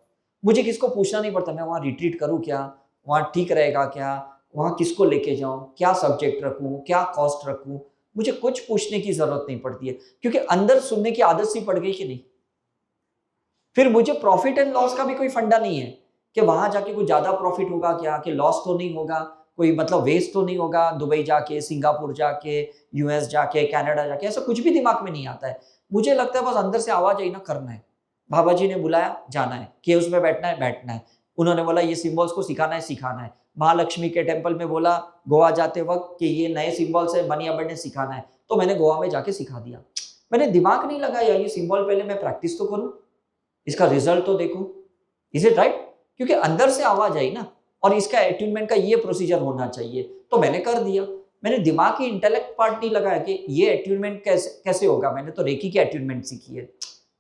मुझे किसको पूछना नहीं पड़ता मैं वहां रिट्रीट करूं क्या, वहां ठीक रहेगा क्या, वहां किसको लेके जाऊं, क्या सब्जेक्ट रखूं, क्या कॉस्ट रखूं, मुझे कुछ पूछने की जरूरत नहीं पड़ती है, क्योंकि अंदर सुनने की आदत सी पड़ गई कि नहीं। फिर मुझे प्रॉफिट एंड लॉस का भी कोई फंडा नहीं है कि वहां जाके कुछ ज्यादा प्रॉफिट होगा क्या, कि लॉस तो नहीं होगा, कोई मतलब वेस्ट तो नहीं होगा दुबई जाके, सिंगापुर जाके, यूएस जाके, कनाडा जाके, ऐसा कुछ भी दिमाग में नहीं आता है। मुझे लगता है बस अंदर से आवाज आई ना, करना है, बाबा जी ने बुलाया जाना है, केव्स में बैठना है बैठना है, उन्होंने बोला ये सिंबल्स को सिखाना है सिखाना है, महालक्ष्मी के टेम्पल में बोला गोवा जाते वक्त कि ये नए सिंबल्स है मनी अबंडेंस सिखाना है, तो मैंने गोवा में जाके सिखा दिया। मैंने दिमाग नहीं लगाया ये सिंबल पहले मैं प्रैक्टिस तो करूं, इसका रिजल्ट तो देखो। Is it right? क्योंकि अंदर से आवाज आई ना, और इसका अट्यूनमेंट का ये प्रोसीजर होना चाहिए, तो मैंने कर दिया। मैंने दिमाग की इंटेलेक्ट पार्ट नहीं लगाया कि ये अट्यूनमेंट कैसे होगा। मैंने तो रेकी की अट्यूनमेंट सीखी है,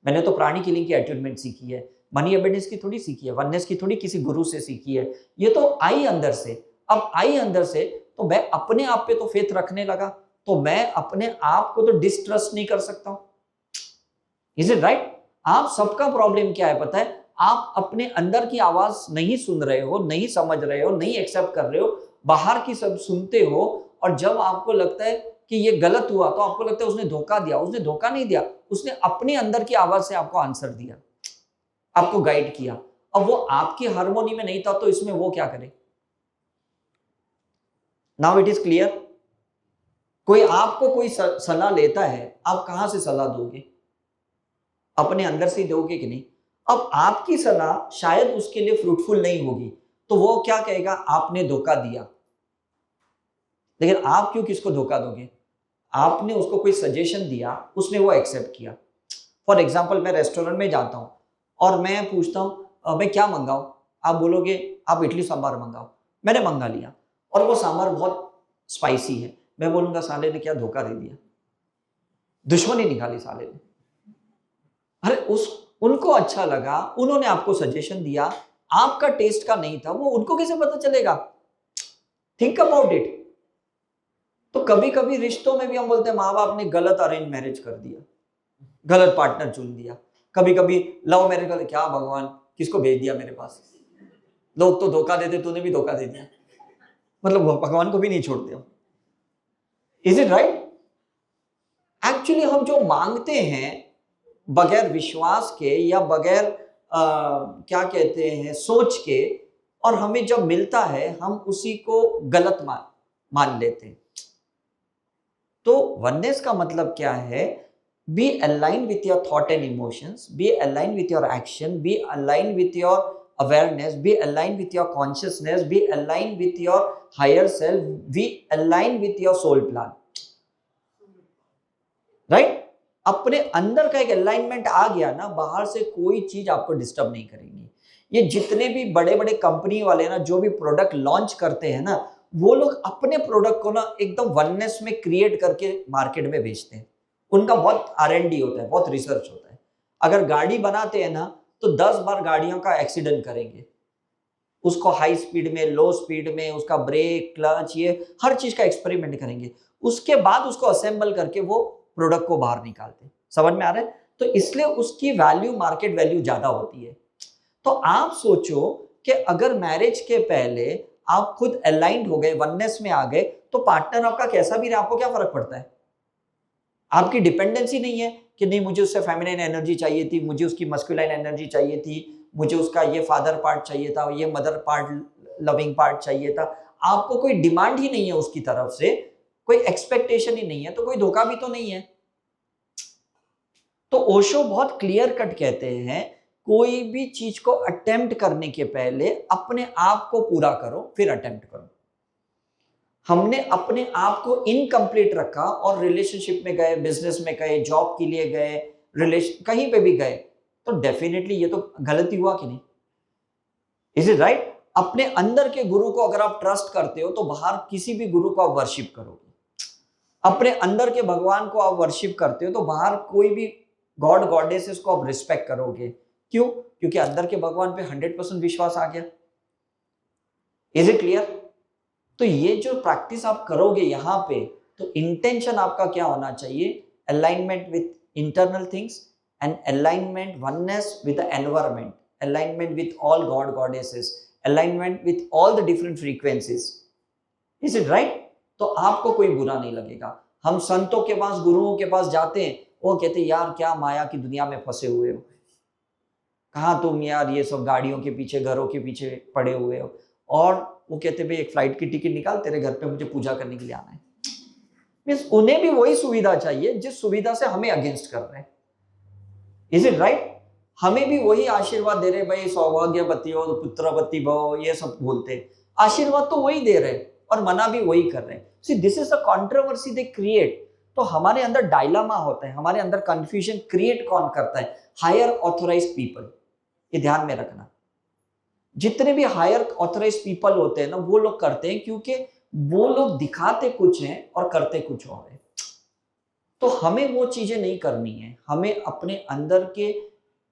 मैंने तो प्राणी किलिंग की अट्यूनमेंट सीखी है, मनी अबंडेंस की थोड़ी सीखी है, वननेस की थोड़ी किसी गुरु से सीखी है, ये तो आई अंदर से। अब आई अंदर से तो मैं अपने आप पे तो फेथ रखने लगा, तो मैं अपने आप को तो डिस्ट्रस्ट नहीं कर सकता हूं। Is it right? आप सबका प्रॉब्लम क्या है पता है, आप अपने अंदर की आवाज नहीं सुन रहे हो, नहीं समझ रहे हो, नहीं एक्सेप्ट कर रहे हो, बाहर की सब सुनते हो, और जब आपको लगता है कि ये गलत हुआ तो आपको लगता है उसने धोखा दिया। उसने धोखा नहीं दिया, उसने अपने अंदर की आवाज से आपको आंसर दिया, आपको गाइड किया। अब वो आपकी हार्मोनी में नहीं था तो इसमें वो क्या करे। Now it is clear. कोई आपको कोई सलाह लेता है, आप कहां से सलाह दोगे, अपने अंदर से दोगे कि नहीं। अब आपकी सलाह शायद उसके लिए फ्रूटफुल नहीं होगी, तो वो क्या कहेगा, आपने धोखा दिया। लेकिन आप क्यों किसको धोखा दोगे, आपने उसको कोई सजेशन दिया, उसने वो एक्सेप्ट किया। फॉर एग्जाम्पल मैं रेस्टोरेंट में जाता हूं और मैं पूछता हूं मैं क्या मंगाऊं, आप बोलोगे आप इडली सांभर मंगाओ, मैंने मंगा लिया और वो सांभर बहुत स्पाइसी है, मैं बोलूंगा साले ने क्या धोखा दे दिया, दुश्मनी निकाली साले ने। अरे उनको अच्छा लगा, उन्होंने आपको सजेशन दिया, आपका टेस्ट का नहीं था, वो उनको कैसे पता चलेगा। Think about it. तो कभी कभी रिश्तों में भी हम बोलते हैं माँ बाप ने गलत अरेंज मैरिज कर दिया, गलत पार्टनर चुन दिया। कभी कभी लव मैरिज कर, क्या भगवान किसको भेज दिया मेरे पास, लोग तो धोखा देते, तूने भी धोखा दे दिया, मतलब भगवान को भी नहीं छोड़ते हम। Is it right? एक्चुअली हम जो मांगते हैं बगैर विश्वास के या बगैर क्या कहते हैं सोच के, और हमें जब मिलता है हम उसी को गलत मान लेते हैं। तो वननेस का मतलब क्या है, be align with your thought and emotions, be align with your action, be align with your awareness, be align with your consciousness, be align with your higher self, be align with your soul plan. Right? अपने अंदर का एक अलाइनमेंट आ गया ना, बाहर से कोई चीज आपको डिस्टर्ब नहीं करेगी। ये जितने भी बड़े बड़े कंपनी वाले ना जो भी प्रोडक्ट लॉन्च करते हैं ना, वो लोग अपने प्रोडक्ट को ना एकदम वननेस में क्रिएट करके मार्केट में बेचते हैं। उनका बहुत R&D होता है, बहुत रिसर्च होता है। अगर गाड़ी बनाते हैं ना तो 10 बार गाड़ियों का एक्सीडेंट करेंगे, उसको हाई स्पीड में, लो स्पीड में, उसका ब्रेक, क्लच, ये हर चीज का एक्सपेरिमेंट करेंगे, उसके बाद उसको असेंबल करके वो प्रोडक्ट को बाहर निकालते हैं। समझ में आ रहा है? तो इसलिए उसकी वैल्यू, मार्केट वैल्यू ज्यादा होती है। तो आप सोचो कि अगर मैरिज के पहले आप खुद अलाइंड हो गए, वननेस में आ गए, तो पार्टनर आपका कैसा भी रहे, आपको क्या फर्क पड़ता है? आपकी डिपेंडेंसी नहीं है कि नहीं मुझे उससे फेमिनिन एनर्जी चाहिए थी, मुझे उसकी मस्कुलाइन एनर्जी चाहिए थी, मुझे उसका ये फादर पार्ट चाहिए था, ये मदर पार्ट, लविंग पार्ट चाहिए था। आपको कोई डिमांड ही नहीं है उसकी तरफ से, कोई एक्सपेक्टेशन ही नहीं है, तो कोई धोखा भी तो नहीं है। तो ओशो बहुत क्लियर कट कहते हैं, कोई भी चीज को अटेम्प्ट करने के पहले अपने आप को पूरा करो, फिर अटेम्प्ट करो। हमने अपने आप को इनकम्प्लीट रखा और रिलेशनशिप में गए, बिजनेस में गए, जॉब के लिए गए, रिलेशन कहीं पे भी गए, तो डेफिनेटली ये तो गलती हुआ कि नहीं? Is it right? अपने अंदर के गुरु को अगर आप ट्रस्ट करते हो तो बाहर किसी भी गुरु को आप वर्शिप करोगे। अपने अंदर के भगवान को आप वर्शिप करते हो तो बाहर कोई भी गॉड गॉडेसेस को आप रिस्पेक्ट करोगे। क्यों? क्योंकि अंदर के भगवान पे 100% विश्वास आ गया। Is it clear? तो ये जो प्रैक्टिस आप करोगे यहाँ पे, तो इंटेंशन आपका क्या होना चाहिए? Alignment with internal things and alignment, oneness with the environment, alignment with all God goddesses, alignment with all the different frequencies. Is it right? तो आपको कोई बुरा नहीं लगेगा। हम संतों के पास, गुरुओं के पास जाते हैं, वो कहते हैं यार क्या माया की दुनिया में फंसे हुए हो, कहाँ तुम यार ये सब गाड़ियों के पीछे, घरों के पीछे पड़े हुए हो। और वो कहते भाई एक फ्लाइट की टिकट निकाल, तेरे घर पे मुझे पूजा करने के लिए आना है। मीन्स उन्हें भी वही सुविधा चाहिए जिस सुविधा से हमें अगेंस्ट कर रहे हैं। Is it right? हमें भी वही आशीर्वाद दे रहे, भाई सौभाग्यवती हो, पुत्रवती भव, ये सब बोलते हैं। आशीर्वाद तो वही दे रहे और मना भी वही कर रहे हैं। See this is the controversy they create. तो हमारे अंदर डायलामा होता है, हमारे अंदर कंफ्यूजन क्रिएट कौन करता है? Higher authorised people. ये ध्यान में रखना, जितने भी हायर ऑथोराइज्ड पीपल होते हैं ना, वो लोग करते हैं क्योंकि वो लोग दिखाते कुछ हैं और करते कुछ और है। तो हमें वो चीजें नहीं करनी है। हमें अपने अंदर के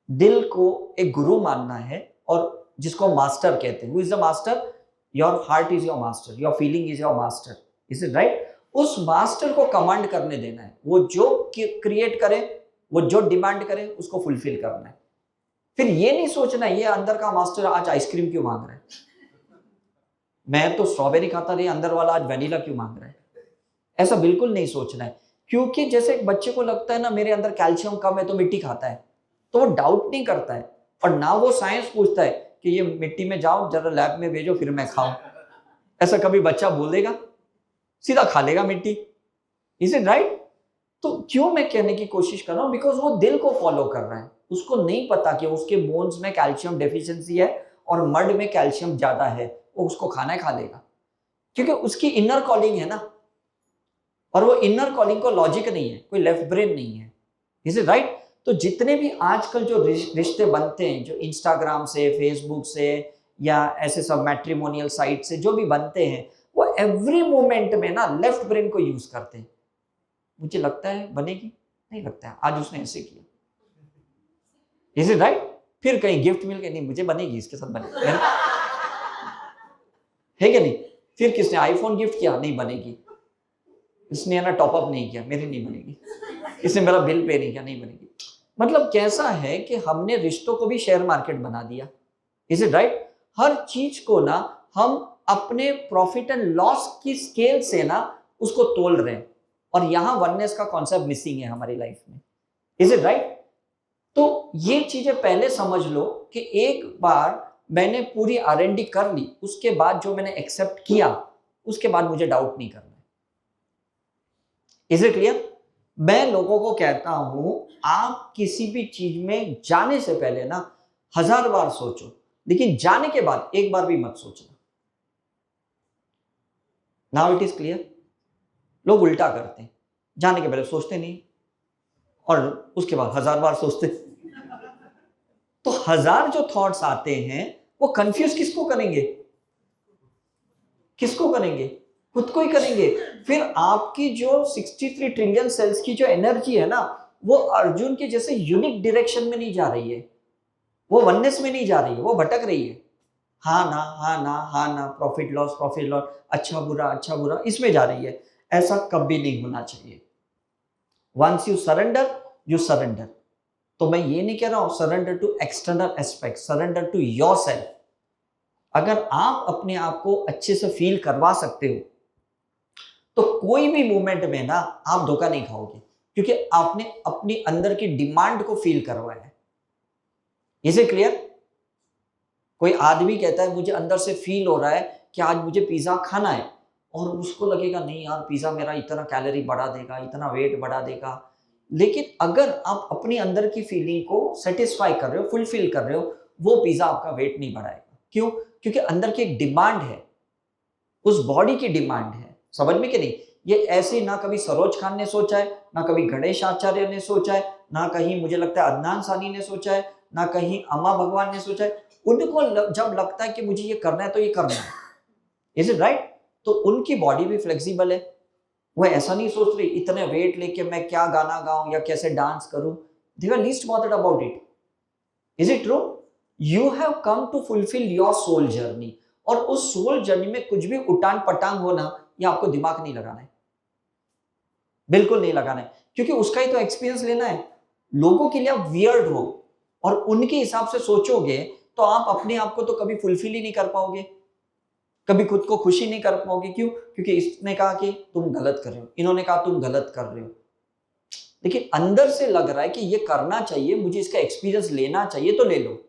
दिल को एक गुरु मानना है, और जिसको मास्टर कहते हैं। Who is the master? Your heart is your master, your feeling is your master. Is it right? उस मास्टर को कमांड करने देना है। वो जो क्रिएट करे, वो जो डिमांड करे, उसको फुलफिल करना है। फिर ये नहीं सोचना ये अंदर का मास्टर आज आइसक्रीम क्यों मांग रहा है, मैं तो स्ट्रॉबेरी खाता रही, अंदर वाला आज वेनिला क्यों मांग रहा है। ऐसा बिल्कुल नहीं सोचना है। क्योंकि जैसे एक बच्चे को लगता है ना मेरे अंदर कैल्शियम कम है तो मिट्टी खाता है, तो वो डाउट नहीं करता है, और ना वो साइंस पूछता है कि ये मिट्टी में जाओ जरा लैब में भेजो फिर मैं खाऊं। ऐसा कभी बच्चा बोलेगा? सीधा खा लेगा मिट्टी। Is it right? तो क्यों मैं कहने की कोशिश कर रहा हूं? बिकॉज वो दिल को फॉलो कर रहा है। उसको नहीं पता कि उसके बोन्स में कैल्शियम डेफिशिएंसी है और मड में कैल्शियम ज्यादा है, वो उसको खाना है, खा लेगा, क्योंकि उसकी इनर कॉलिंग है ना। और वो इनर कॉलिंग को लॉजिक नहीं है, कोई लेफ्ट ब्रेन नहीं है। Is it right? तो जितने भी आजकल जो रिश्ते बनते हैं, जो इंस्टाग्राम से, फेसबुक से, या ऐसे सब मैट्रिमोनियल साइट से जो भी बनते हैं, वो एवरी मोमेंट में ना लेफ्ट ब्रेन को यूज करते हैं। मुझे लगता है बनेगी, नहीं लगता है, आज उसने ऐसे किया। Is it right? फिर कहीं गिफ्ट मिल गया, नहीं मुझे बनेगी, इसके साथ बनेगी, है कि नहीं? फिर किसने आईफोन गिफ्ट किया, नहीं बनेगी। इसने ना टॉपअप नहीं किया, मेरी नहीं बनेगी। इसने मेरा बिल पे नहीं किया, नहीं बनेगी। मतलब कैसा है कि हमने रिश्तों को भी शेयर मार्केट बना दिया। Is it right? हर चीज को ना हम अपने प्रॉफिट एंड लॉस की स्केल से ना उसको तोल रहे हैं, और यहां वननेस का कॉन्सेप्ट मिसिंग है हमारी लाइफ में। Is it right? तो ये चीजें पहले समझ लो कि एक बार मैंने पूरी R&D कर ली, उसके बाद जो मैंने एक्सेप्ट किया, उसके बाद मुझे डाउट नहीं करना है। Is it clear? मैं लोगों को कहता हूं, आप किसी भी चीज में जाने से पहले ना 1000 बार सोचो, लेकिन जाने के बाद एक बार भी मत सोचना। Now it is clear? लोग उल्टा करते हैं, जाने के पहले सोचते नहीं और उसके बाद 1000 बार सोचते। तो 1000 जो थॉट्स आते हैं वो कंफ्यूज किसको करेंगे? किसको करेंगे? खुद को ही करेंगे। फिर आपकी जो 63 ट्रिलियन सेल्स की जो एनर्जी है ना, वो अर्जुन के जैसे यूनिक डायरेक्शन में नहीं जा रही है, वो वननेस में नहीं जा रही है, वो भटक रही है। हाँ ना, हाँ ना, हाँ ना, प्रॉफिट लॉस, अच्छा बुरा, इसमें जा रही है। ऐसा कभी नहीं होना चाहिए। Once you surrender. तो मैं ये नहीं कह रहा हूं surrender to external aspect, surrender to yourself. अगर आप अपने आप को अच्छे से फील करवा सकते हो तो कोई भी मूवमेंट में ना आप धोखा नहीं खाओगे, क्योंकि आपने अपनी अंदर की डिमांड को फील करवाया है। Is it clear? कोई आदमी कहता है मुझे अंदर से फील हो रहा है कि आज मुझे पिज्जा खाना है, और उसको लगेगा नहीं यार पिज्जा मेरा इतना कैलोरी बढ़ा देगा, इतना वेट बढ़ा देगा। लेकिन अगर आप अपनी अंदर की फीलिंग को सेटिस्फाई कर रहे हो, फुलफिल कर रहे हो, वो पिज्जा आपका वेट नहीं बढ़ाएगा। क्यों? क्योंकि अंदर की एक डिमांड है, उस बॉडी की डिमांड है। समझ में कि नहीं? ये ऐसे ना कभी सरोज खान ने सोचा है, ना कभी गणेश आचार्य ने सोचा है, ना कहीं मुझे लगता है अदनान सानी ने सोचा है, ना कहीं अम्मा भगवान ने सोचा है। उनको जब लगता है कि मुझे ये करना है तो ये करना है। Is it right? तो उनकी बॉडी भी फ्लेक्सिबल है। वो ऐसा नहीं सोच रही इतने वेट लेके मैं क्या गाना गाऊं या कैसे डांस करूं। They were least bothered about it. Is it true? You have come to fulfil your soul journey, और उस सोल जर्नी में कुछ भी उटान पटांग होना, ये आपको दिमाग नहीं लगाना है, बिल्कुल नहीं लगाना है, क्योंकि उसका ही तो एक्सपीरियंस लेना है। लोगों के लिए आप वियर्ड हो और उनके हिसाब से सोचोगे तो आप अपने आप को तो कभी फुलफिल ही नहीं कर पाओगे, कभी खुद को खुशी नहीं कर पाओगे। क्यों? क्योंकि इसने कहा कि तुम गलत कर रहे हो, इन्होंने कहा तुम गलत कर रहे हो, लेकिन अंदर से लग रहा है कि ये करना चाहिए, मुझे इसका एक्सपीरियंस लेना चाहिए, तो ले लो।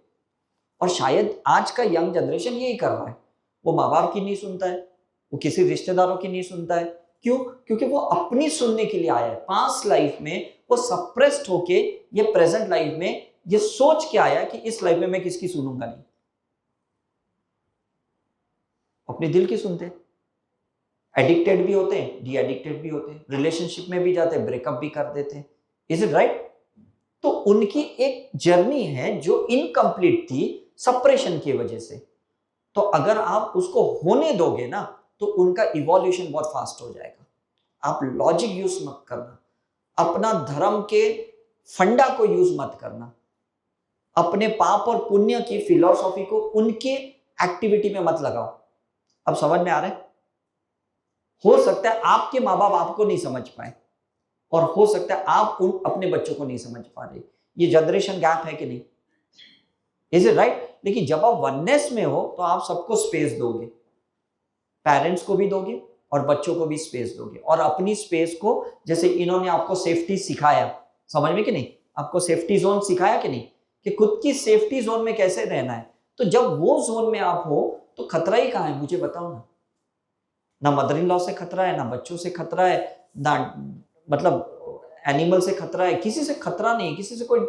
और शायद आज का यंग जनरेशन यही कर रहा है। वो माँ बाप की नहीं सुनता है, वो किसी रिश्तेदारों की नहीं सुनता है। क्यों? क्योंकि वो अपनी सुनने के लिए आया है। पास्ट लाइफ में वो सप्रेस्ड होके ये प्रेजेंट लाइफ में ये सोच के आया कि इस लाइफ में मैं किसकी सुनूंगा नहीं, अपने दिल की सुनते। एडिक्टेड भी होते हैं, डी एडिक्टेड भी होते हैं, रिलेशनशिप में भी जाते हैं, ब्रेकअप भी कर देते हैं। Is it right? तो उनकी एक जर्नी है जो इनकम्प्लीट थी सप्रेशन की वजह से। तो अगर आप उसको होने दोगे ना तो उनका इवोल्यूशन बहुत फास्ट हो जाएगा। आप लॉजिक यूज मत करना, अपना धर्म के फंडा को यूज मत करना, अपने पाप और पुण्य की फिलॉसफी को उनके एक्टिविटी में मत लगाओ। अब समझ में आ रहा है? हो सकता है आपके माँ बाप आपको नहीं समझ पाए, और हो सकता है आप उन अपने बच्चों को नहीं समझ पा रहे। ये जनरेशन गैप है कि नहीं? Is it right? लेकिन जब आप वननेस में हो तो आप सबको स्पेस दोगे, पेरेंट्स को भी दोगे और बच्चों को भी स्पेस दोगे, और अपनी स्पेस को, जैसे इन्होंने आपको सेफ्टी सिखाया, समझ में कि नहीं, आपको सेफ्टी जोन सिखाया कि नहीं, कि खुद की सेफ्टी जोन में कैसे रहना है। तो जब वो जोन में आप हो तो खतरा ही कहाँ है, मुझे बताओ ना। ना मदर इन लॉ से खतरा है, ना बच्चों से खतरा है, ना मतलब एनिमल से खतरा है, किसी से खतरा नहीं है, किसी से कोई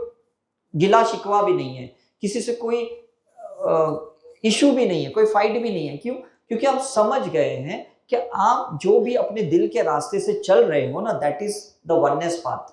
गिला शिकवा भी नहीं है, किसी से कोई इशू भी नहीं है, कोई फाइट भी नहीं है। क्यों? क्योंकि आप समझ गए हैं कि आप जो भी अपने दिल के रास्ते से चल रहे हो ना, that is the oneness path.